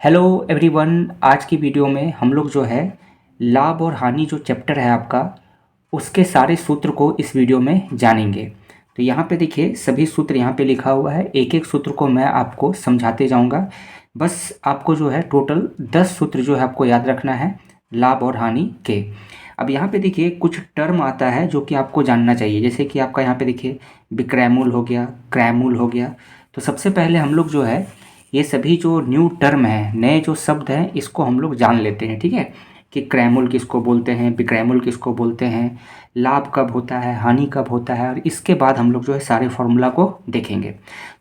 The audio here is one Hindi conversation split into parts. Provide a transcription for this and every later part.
Hello everyone. आज की वीडियो में हम लोग जो है लाभ और हानि जो चैप्टर है आपका उसके सारे सूत्र को इस वीडियो में जानेंगे। तो यहाँ पे देखिए सभी सूत्र यहाँ पे लिखा हुआ है, एक एक सूत्र को मैं आपको समझाते जाऊँगा। बस आपको जो है टोटल 10 सूत्र जो है आपको याद रखना है लाभ और हानि के। अब यहाँ पे देखिए कुछ टर्म आता है जो कि आपको जानना चाहिए, जैसे कि आपका यहाँ पे देखिए विक्रय मूल हो गया, क्रय मूल हो गया। तो सबसे पहले हम लोग जो है ये सभी जो न्यू टर्म है, नए जो शब्द हैं, इसको हम लोग जान लेते हैं। ठीक है, कि क्रयमूल किसको बोलते हैं, विक्रयमूल किसको बोलते हैं, लाभ कब होता है, हानि कब होता है, और इसके बाद हम लोग जो है सारे फॉर्मूला को देखेंगे।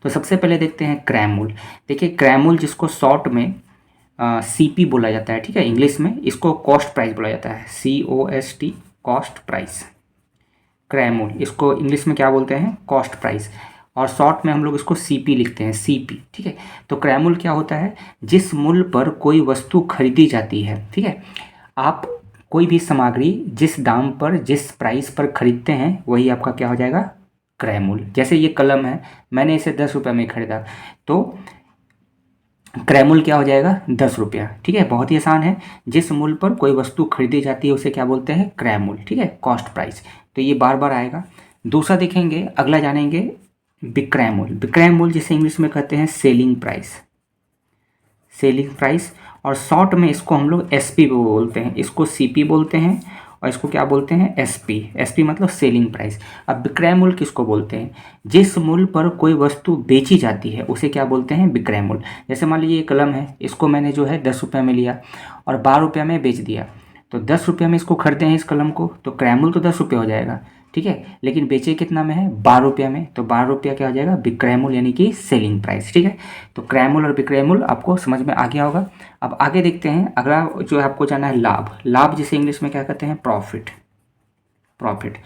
तो सबसे पहले देखते हैं क्रयमूल। देखिए क्रयमूल जिसको शॉर्ट में सीपी बोला जाता है, ठीक है, इंग्लिश में इसको कॉस्ट प्राइस बोला जाता है, COST, कॉस्ट प्राइस। क्रयमूल इसको इंग्लिश में क्या बोलते हैं, कॉस्ट प्राइस, और शॉर्ट में हम लोग इसको सीपी लिखते हैं, सीपी। ठीक है, तो क्रयमूल क्या होता है, जिस मूल्य पर कोई वस्तु खरीदी जाती है। ठीक है, आप कोई भी सामग्री जिस दाम पर, जिस प्राइस पर खरीदते हैं, वही आपका क्या हो जाएगा, क्रयमूल। जैसे ये कलम है, मैंने इसे 10 रुपये में खरीदा, तो क्रयमूल क्या हो जाएगा, 10 रुपया। ठीक है, बहुत ही आसान है। जिस मूल्य पर कोई वस्तु खरीदी जाती है उसे क्या बोलते हैं, क्रयमूल। ठीक है, कॉस्ट प्राइस। तो ये बार बार आएगा। दूसरा देखेंगे, अगला जानेंगे विक्रय मूल। विक्रय मूल जिसे इंग्लिश में कहते हैं सेलिंग प्राइस, सेलिंग प्राइस। और शॉर्ट में इसको हम लोग SP बोलते हैं, इसको CP बोलते हैं, और इसको क्या बोलते हैं, SP। SP मतलब सेलिंग प्राइस। अब विक्रय मूल्य किसको बोलते हैं, जिस मूल्य पर कोई वस्तु बेची जाती है उसे क्या बोलते हैं, विक्रय मूल्य। जैसे मान लीजिए ये कलम है, इसको मैंने जो है 10 रुपये में लिया और 12 रुपये में बेच दिया, तो 10 रुपये में इसको खरीदते हैं इस कलम को, तो क्रय मूल्य तो 10 रुपये हो जाएगा। ठीक है, लेकिन बेचे कितना में है, 12 रुपये में, तो 12 रुपया क्या हो जाएगा, विक्रय मूल्य यानी कि सेलिंग प्राइस। ठीक है, तो क्रय मूल्य और विक्रय मूल्य आपको समझ में आ गया होगा। अब आगे देखते हैं, अगला जो है आपको जाना है लाभ। लाभ जिसे इंग्लिश में क्या कहते हैं, प्रॉफिट, प्रॉफिट।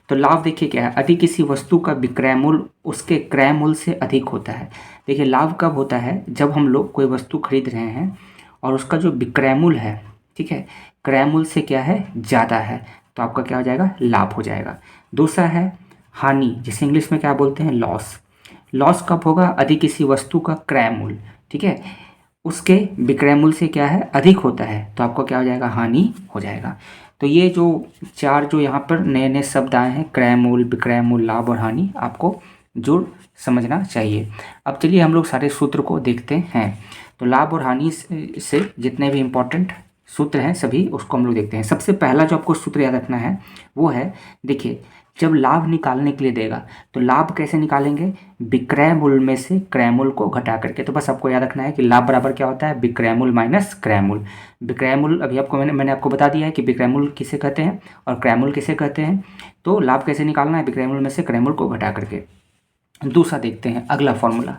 तो लाभ देखिए क्या है, यदि किसी वस्तु का विक्रय मूल्य उसके क्रय मूल्य से अधिक होता है। देखिए लाभ कब होता है, जब हम लोग कोई वस्तु खरीद रहे हैं और उसका जो विक्रय मूल्य है, ठीक है, क्रय मूल्य से क्या है, ज़्यादा है, तो आपका क्या हो जाएगा, लाभ हो जाएगा। दूसरा है हानि, जिसे इंग्लिश में क्या बोलते हैं, लॉस। लॉस कब होगा, यदि किसी वस्तु का क्रय मूल्य, ठीक है, उसके विक्रय मूल्य से क्या है, अधिक होता है, तो आपको क्या हो जाएगा, हानि हो जाएगा। तो ये जो चार जो यहाँ पर नए नए शब्द आए हैं, क्रय मूल्य, विक्रय मूल्य, लाभ और हानि, आपको जोड़ समझना चाहिए। अब चलिए हम लोग सारे सूत्र को देखते हैं। तो लाभ और हानि से जितने भी इम्पोर्टेंट सूत्र हैं सभी उसको हम लोग देखते हैं। सबसे पहला जो आपको सूत्र याद रखना है वो है, देखिए जब लाभ निकालने के लिए देगा तो लाभ कैसे निकालेंगे, विक्रय मूल्य में से क्रय मूल्य को घटा करके। तो बस आपको याद रखना है कि लाभ बराबर क्या होता है, विक्रय मूल्य माइनस क्रय मूल्य। विक्रय मूल्य अभी आपको मैंने आपको बता दिया है कि विक्रय मूल्य किसे कहते हैं और क्रय मूल्य किसे कहते हैं। तो लाभ कैसे निकालना है, विक्रय मूल्य में से क्रय मूल्य को घटा करके। दूसरा देखते हैं अगला फॉर्मूला।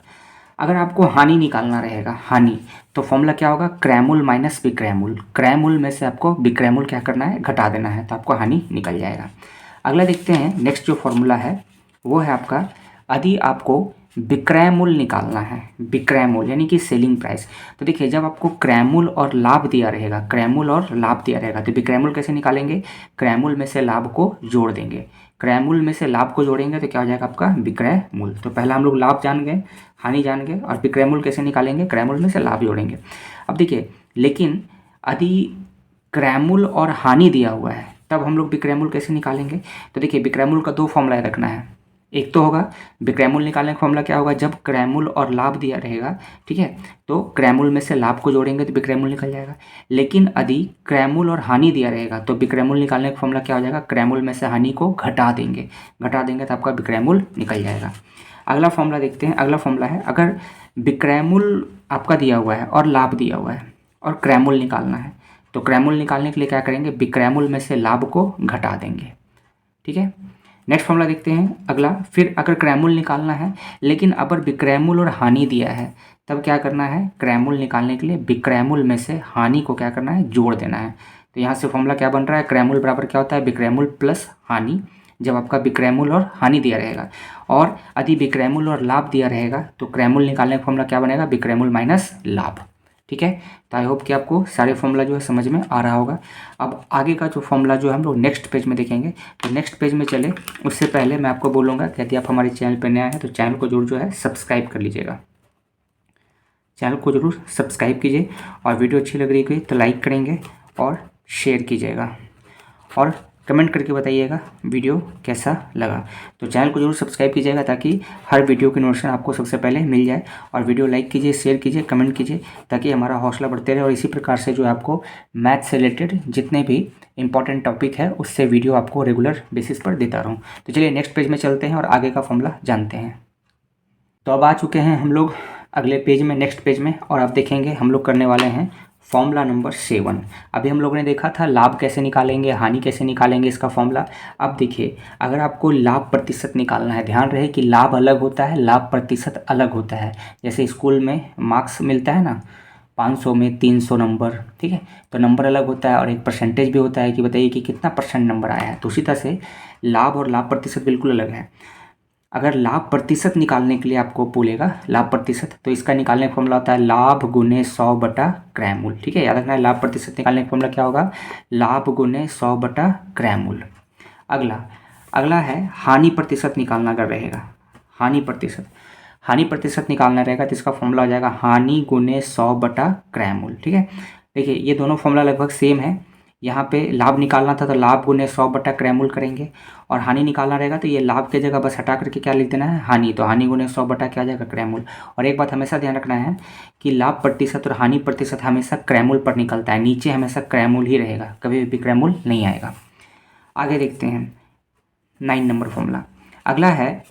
अगर आपको हानि निकालना रहेगा, हानि, तो फॉर्मूला क्या होगा, क्रय मूल्य माइनस विक्रय मूल्य। क्रय मूल्य में से आपको विक्रय मूल्य क्या करना है, घटा देना है, तो आपको हानि निकल जाएगा। अगला देखते हैं, नेक्स्ट जो फॉर्मूला है वो है आपका, यदि आपको विक्रय मूल्य निकालना है, विक्रय मूल्य यानी कि सेलिंग प्राइस। तो देखिए जब आपको क्रय मूल्य और लाभ दिया रहेगा, क्रय मूल्य और लाभ दिया रहेगा, तो विक्रय मूल्य कैसे निकालेंगे, क्रय मूल्य में से लाभ को जोड़ देंगे। क्रय मूल्य में से लाभ को जोड़ेंगे तो क्या हो जाएगा आपका, विक्रय मूल्य। तो पहला हम लोग लाभ जान गए, हानि जान गए, और विक्रय मूल्य कैसे निकालेंगे, क्रय मूल्य में से लाभ जोड़ेंगे। अब देखिए, लेकिन यदि क्रय मूल्य और हानि दिया हुआ है तब हम लोग विक्रय मूल्य कैसे निकालेंगे। तो देखिए विक्रय मूल्य का दो फॉर्मूला रखना है। एक तो होगा विक्रय मूल्य निकालने का फॉर्मूला क्या होगा, जब क्रय मूल्य और लाभ दिया रहेगा, ठीक है, तो क्रय मूल्य में से लाभ को जोड़ेंगे तो विक्रय मूल्य निकल जाएगा। लेकिन यदि क्रय मूल्य और हानि दिया रहेगा तो विक्रय मूल्य निकालने का फॉर्मूला क्या हो जाएगा, क्रय मूल्य में से हानि को घटा देंगे, घटा देंगे तो आपका विक्रय मूल्य निकल जाएगा। अगला फॉर्मूला देखते हैं। अगला फॉर्मूला है, अगर विक्रय मूल्य आपका दिया हुआ है और लाभ दिया हुआ है और क्रय मूल्य निकालना है, तो क्रय मूल्य निकालने के लिए क्या करेंगे, विक्रय मूल्य में से लाभ को घटा देंगे। ठीक है, नेक्स्ट फॉर्मूला देखते हैं अगला। फिर अगर क्रय मूल्य निकालना है लेकिन अगर विक्रय मूल्य और हानि दिया है, तब क्या करना है, क्रय मूल्य निकालने के लिए विक्रय मूल्य में से हानि को क्या करना है, जोड़ देना है। तो यहाँ से फॉर्मूला क्या बन रहा है, क्रय मूल्य बराबर क्या होता है, विक्रय मूल्य प्लस हानि, जब आपका विक्रय मूल्य और हानि दिया रहेगा। और यदि विक्रय मूल्य और लाभ दिया रहेगा तो क्रय मूल्य निकालने का फॉर्मूला क्या बनेगा, विक्रय मूल्य माइनस लाभ। ठीक है, तो आई होप कि आपको सारे फॉर्मूला जो है समझ में आ रहा होगा। अब आगे का जो फॉर्मूला जो है हम लोग नेक्स्ट पेज में देखेंगे। तो नेक्स्ट पेज में चले उससे पहले मैं आपको बोलूँगा कि यदि आप हमारे चैनल पर नया है तो चैनल को जरूर जो है सब्सक्राइब कर लीजिएगा। चैनल को जरूर सब्सक्राइब कीजिए और वीडियो अच्छी लग रही है तो लाइक करेंगे और शेयर कीजिएगा और कमेंट करके बताइएगा वीडियो कैसा लगा। तो चैनल को जरूर सब्सक्राइब कीजिएगा ताकि हर वीडियो की नोटिफिकेशन आपको सबसे पहले मिल जाए, और वीडियो लाइक कीजिए, शेयर कीजिए, कमेंट कीजिए ताकि हमारा हौसला बढ़ते रहे। और इसी प्रकार से जो है आपको मैथ से रिलेटेड जितने भी इंपॉर्टेंट टॉपिक है उससे वीडियो आपको रेगुलर बेसिस पर देता रहूँ। तो चलिए नेक्स्ट पेज में चलते हैं और आगे का फॉर्मूला जानते हैं। तो अब आ चुके हैं हम लोग अगले पेज में, नेक्स्ट पेज में, और आप देखेंगे हम लोग करने वाले हैं फॉर्मूला नंबर 7। अभी हम लोगों ने देखा था लाभ कैसे निकालेंगे, हानि कैसे निकालेंगे, इसका फॉर्मूला। अब देखिए, अगर आपको लाभ प्रतिशत निकालना है, ध्यान रहे कि लाभ अलग होता है, लाभ प्रतिशत अलग होता है। जैसे स्कूल में मार्क्स मिलता है ना, 500 में 300 नंबर, ठीक है, तो नंबर अलग होता है और एक परसेंटेज भी होता है कि बताइए कि कितना % नंबर आया है। तो उसी तरह से लाभ और लाभ प्रतिशत बिल्कुल अलग है। अगर लाभ प्रतिशत निकालने के लिए आपको बोलेगा लाभ प्रतिशत, तो इसका निकालने का फॉर्मूला होता है लाभ गुने 100 बटा क्रयमूल, ठीक है, याद रखना है। लाभ प्रतिशत निकालने का फॉर्मूला क्या होगा, लाभ गुने 100 बटा क्रयमूल। अगला है हानि प्रतिशत निकालना अगर रहेगा, हानि प्रतिशत निकालना रहेगा तो इसका फॉर्मूला हो जाएगा हानि गुने 100 बटा क्रयमूल, ठीक है। देखिए ये दोनों फॉर्मूला लगभग सेम है। यहाँ पे लाभ निकालना था तो लाभ गुने 100 बटा क्रयमूल करेंगे, और हानि निकालना रहेगा तो ये लाभ के जगह बस हटा करके क्या लिख देना है, हानि। तो हानि गुने 100 बटा क्या आ जाएगा, क्रयमूल। और एक बात हमेशा ध्यान रखना है कि लाभ प्रतिशत और हानि प्रतिशत हमेशा क्रयमूल पर निकलता है, नीचे हमेशा क्रयमूल ही रहेगा, कभी भी क्रयमूल नहीं आएगा। आगे देखते हैं 9 नंबर फॉर्मूला। अगला है,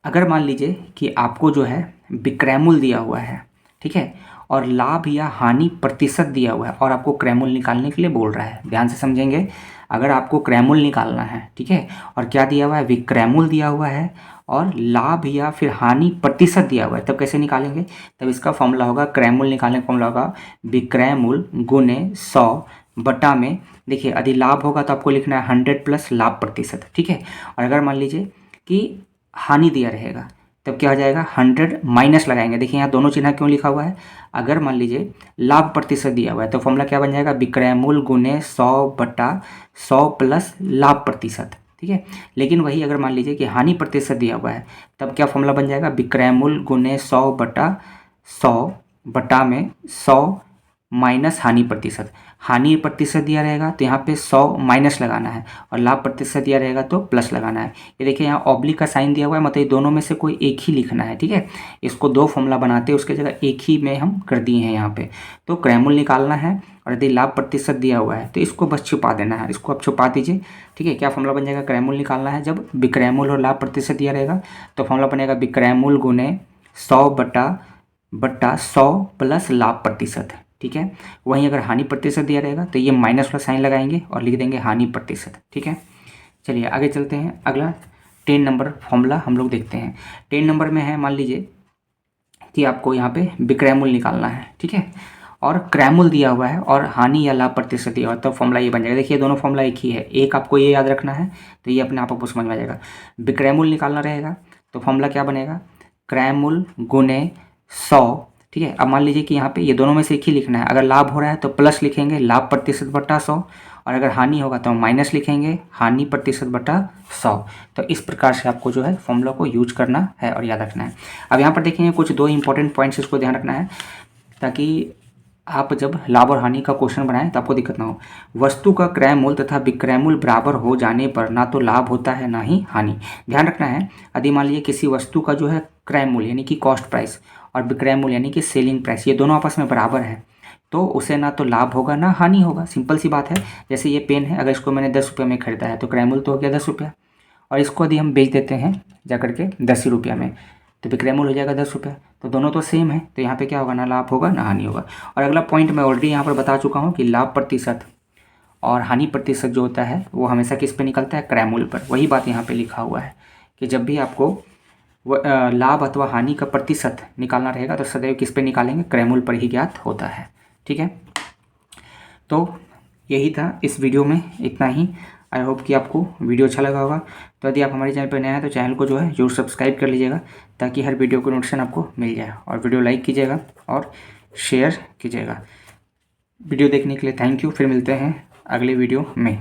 अगर मान लीजिए कि आपको जो है विक्रयमूल दिया हुआ है, ठीक है, और लाभ या हानि प्रतिशत दिया हुआ है और आपको क्रयमूल निकालने के लिए बोल रहा है। ध्यान से समझेंगे, अगर आपको क्रयमूल निकालना है, ठीक है, और क्या दिया हुआ है, विक्रयमूल दिया हुआ है और लाभ या फिर हानि प्रतिशत दिया हुआ है, तब कैसे निकालेंगे, तब इसका फॉर्मूला होगा, क्रयमूल निकालने का फॉर्मूला होगा विक्रयमूल गुने 100 बटा में, देखिए यदि लाभ होगा तो आपको लिखना है 100 प्लस लाभ प्रतिशत, ठीक है। और अगर मान लीजिए कि हानि दिया रहेगा तब क्या हो जाएगा, 100 माइनस लगाएंगे। देखिए यहाँ दोनों चिन्ह क्यों लिखा हुआ है, अगर मान लीजिए लाभ प्रतिशत दिया हुआ है तो फॉर्मूला क्या बन जाएगा, विक्रयमूल गुने 100 बटा 100 प्लस लाभ प्रतिशत, ठीक है। लेकिन वही अगर मान लीजिए कि हानि प्रतिशत दिया हुआ है तब क्या फॉर्मूला बन जाएगा, विक्रयमूल गुने 100 बटा 100 बटा में 100 माइनस हानि प्रतिशत। हानि प्रतिशत दिया रहेगा तो यहाँ पे 100 माइनस लगाना है, और लाभ प्रतिशत दिया रहेगा तो प्लस लगाना है। ये देखिए यहाँ ऑब्लिक का साइन दिया हुआ है, मतलब दोनों में से कोई एक ही लिखना है, ठीक है। इसको दो फॉर्मूला बनाते हैं, उसके जगह एक ही में हम कर दिए हैं यहाँ पे। तो क्रयमूल निकालना है और यदि लाभ प्रतिशत दिया हुआ है तो इसको बस छुपा देना है, इसको आप छुपा दीजिए, ठीक है। क्या फॉर्मूला बन जाएगा, क्रयमूल निकालना है जब विक्रयमूल और लाभ प्रतिशत दिया रहेगा तो फॉर्मूला बनेगा विक्रयमूल गुने 100 बटा 100 प्लस लाभ प्रतिशत, ठीक है। वहीं अगर हानि प्रतिशत दिया रहेगा तो ये माइनस वाला साइन लगाएंगे और लिख देंगे हानि प्रतिशत, ठीक है। चलिए आगे चलते हैं, अगला 10 नंबर फॉर्मूला हम लोग देखते हैं। 10 नंबर में है, मान लीजिए कि आपको यहाँ पे विक्रयमूल निकालना है, ठीक है, और क्रयमूल दिया हुआ है और हानि या लाभ प्रतिशत दिया हुआ है, तो फॉर्मूला ये बन जाएगा। देखिए दोनों फॉर्मूला एक ही है, एक आपको ये याद रखना है तो ये अपने आप को समझ में आ जाएगा। विक्रयमूल निकालना रहेगा तो फॉर्मूला क्या बनेगा, क्रयमूल गुने 100, ठीक है। अब मान लीजिए कि यहाँ पे ये दोनों में से एक ही लिखना है, अगर लाभ हो रहा है तो प्लस लिखेंगे लाभ प्रतिशत बटा 100, और अगर हानि होगा तो माइनस लिखेंगे हानि प्रतिशत बटा 100। तो इस प्रकार से आपको जो है फॉर्मूला को यूज करना है और याद रखना है। अब यहाँ पर देखेंगे कुछ दो इंपॉर्टेंट पॉइंट्स, इसको ध्यान रखना है ताकि आप जब लाभ और हानि का क्वेश्चन बनाएं तो आपको दिक्कत ना हो। वस्तु का क्रय मूल तथा विक्रय मूल बराबर हो जाने पर ना तो लाभ होता है ना ही हानि। ध्यान रखना है, यदि मान लीजिए किसी वस्तु का जो है क्रय मूल्य यानी कि कॉस्ट प्राइस और विक्रय मूल्य यानी कि सेलिंग प्राइस, ये दोनों आपस में बराबर है तो उसे ना तो लाभ होगा ना हानि होगा। सिंपल सी बात है, जैसे ये पेन है, अगर इसको मैंने 10 रुपये में खरीदा है तो क्रय मूल्य तो हो गया 10 रुपया, और इसको यदि हम बेच देते हैं जा करके 10 रुपया में तो विक्रय मूल्य हो जाएगा 10 रुपया। तो दोनों तो सेम है, तो यहाँ पे क्या होगा, ना लाभ होगा ना हानि होगा। और अगला पॉइंट मैं ऑलरेडी यहाँ पर बता चुका हूँ कि लाभ प्रतिशत और हानि प्रतिशत जो होता है वो हमेशा किस पे निकलता है, क्रय मूल्य पर। वही बात यहाँ पे लिखा हुआ है कि जब भी आपको लाभ अथवा हानि का प्रतिशत निकालना रहेगा तो सदैव किस पे निकालेंगे, क्रय मूल्य पर ही ज्ञात होता है, ठीक है। तो यही था इस वीडियो में, इतना ही। आई होप कि आपको वीडियो अच्छा लगा होगा। तो यदि आप हमारे चैनल पर नए हैं तो चैनल को जो है जरूर सब्सक्राइब कर लीजिएगा ताकि हर वीडियो को नोटिफिकेशन आपको मिल जाए, और वीडियो लाइक कीजिएगा और शेयर कीजिएगा। वीडियो देखने के लिए थैंक यू। फिर मिलते हैं अगले वीडियो में।